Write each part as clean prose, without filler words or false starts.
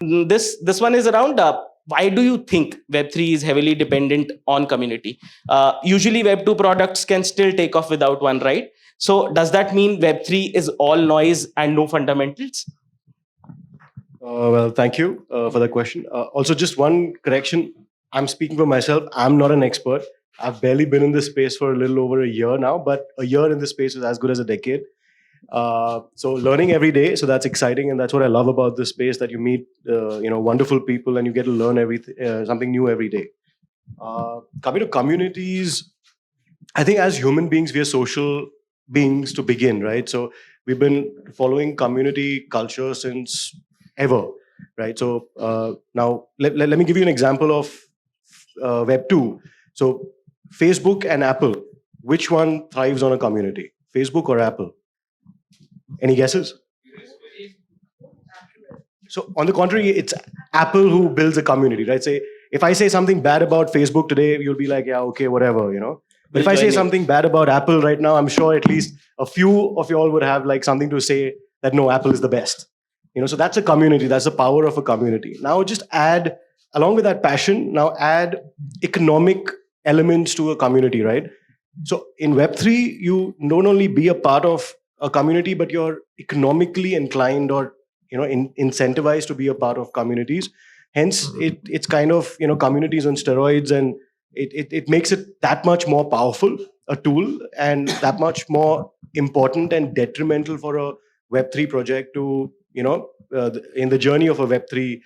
This one is around why do you think Web3 is heavily dependent on community? Usually, Web2 products can still take off without one, right? So, does that mean Web3 is all noise and no fundamentals? Well, thank you for the question. Also, just one correction. I'm speaking for myself. I'm not an expert. I've barely been in this space for a little over a year now, but a year in this space is as good as a decade. So learning every day. So that's exciting, and that's what I love about this space. That you meet, wonderful people, and you get to learn everything, something new every day. Coming to communities, I think as human beings, we are social beings to begin, right? So we've been following community culture since ever, right? So now let me give you an example of Web 2. So Facebook and Apple, which one thrives on a community? Facebook or Apple? Any guesses? So on the contrary, it's Apple who builds a community, right? Say if I say something bad about Facebook today, you'll be like, yeah, okay, whatever, you know. But if I say something bad about Apple right now, I'm sure at least a few of y'all would have like something to say that no, Apple is the best. You know, so that's a community. That's the power of a community. Now just add, along with that passion, now add economic elements to a community, right? So in Web3, you don't only be a part of a community, but you're economically inclined or incentivized to be a part of communities. Hence, it's kind of communities on steroids, and it makes it that much more powerful a tool, and that much more important and detrimental for a Web3 project to in the journey of a Web3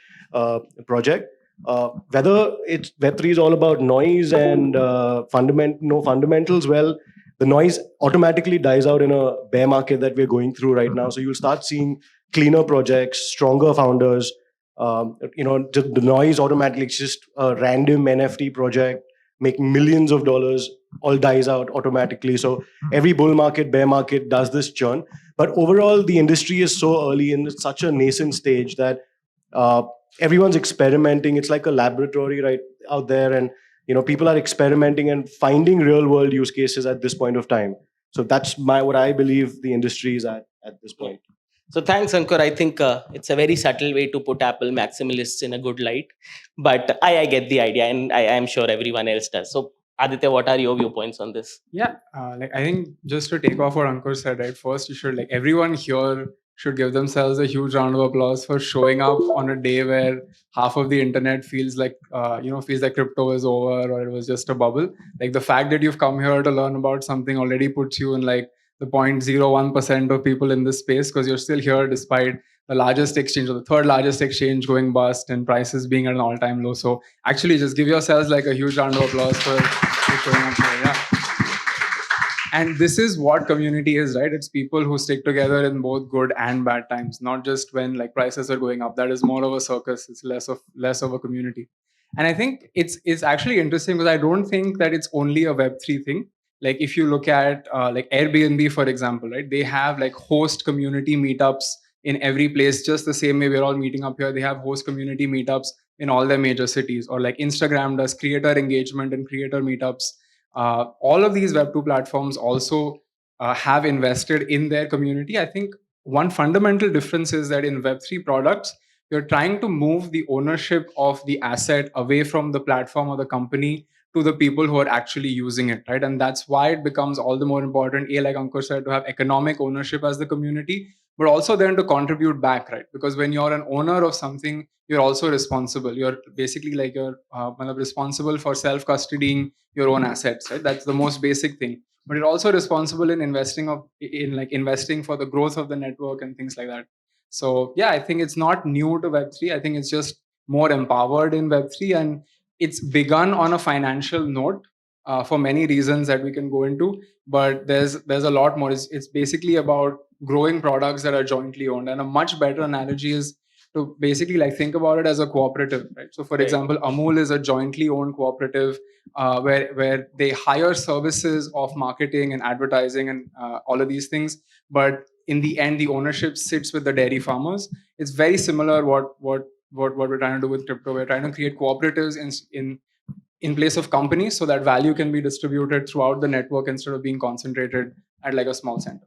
project. Whether it's Web3 is all about noise and no fundamentals, well, the noise automatically dies out in a bear market that we're going through right now. So you'll start seeing cleaner projects, stronger founders. The noise automatically, it's just a random NFT project making millions of dollars, all dies out automatically. So every bull market, bear market does this churn. But overall, the industry is so early in such a nascent stage that everyone's experimenting. It's like a laboratory right out there, and people are experimenting and finding real world use cases at this point of time. So that's what I believe the industry is at this point. So thanks, Ankur. I think it's a very subtle way to put Apple maximalists in a good light, but I get the idea, and I am sure everyone else does. So Aditya, what are your viewpoints on this? Yeah, I think just to take off what Ankur said, right? First, you should everyone here should give themselves a huge round of applause for showing up on a day where half of the internet feels like crypto is over or it was just a bubble. Like the fact that you've come here to learn about something already puts you in the 0.01% of people in this space, because you're still here despite the largest exchange or the third largest exchange going bust and prices being at an all-time low. So actually just give yourselves a huge round of applause for showing up here. Yeah. And this is what community is, right? It's people who stick together in both good and bad times, not just when prices are going up. That is more of a circus. It's less of a community. And I think it's actually interesting because I don't think that it's only a Web3 thing. If you look at Airbnb, for example, right? They have host community meetups in every place, just the same way we're all meeting up here. They have host community meetups in all their major cities, or Instagram does creator engagement and creator meetups. All of these Web2 platforms also have invested in their community. I think one fundamental difference is that in Web3 products, you're trying to move the ownership of the asset away from the platform or the company to the people who are actually using it, right? And that's why it becomes all the more important, like Ankur said, to have economic ownership as the community, but also then to contribute back, right? Because when you're an owner of something, you're also responsible. You're basically you're responsible for self-custodying your own assets, right? That's the most basic thing. But you're also responsible in investing for the growth of the network and things like that. So yeah, I think it's not new to Web3. I think it's just more empowered in Web3, and it's begun on a financial note for many reasons that we can go into. But there's a lot more. It's basically about growing products that are jointly owned. And a much better analogy is to basically think about it as a cooperative, right? So for example, Amul is a jointly owned cooperative where they hire services of marketing and advertising and all of these things. But in the end, the ownership sits with the dairy farmers. It's very similar what we're trying to do with crypto. We're trying to create cooperatives in place of companies so that value can be distributed throughout the network instead of being concentrated at a small center.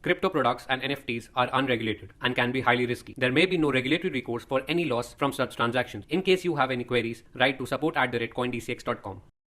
Crypto products and NFTs are unregulated and can be highly risky. There may be no regulatory recourse for any loss from such transactions. In case you have any queries, write to support@coindcx.com.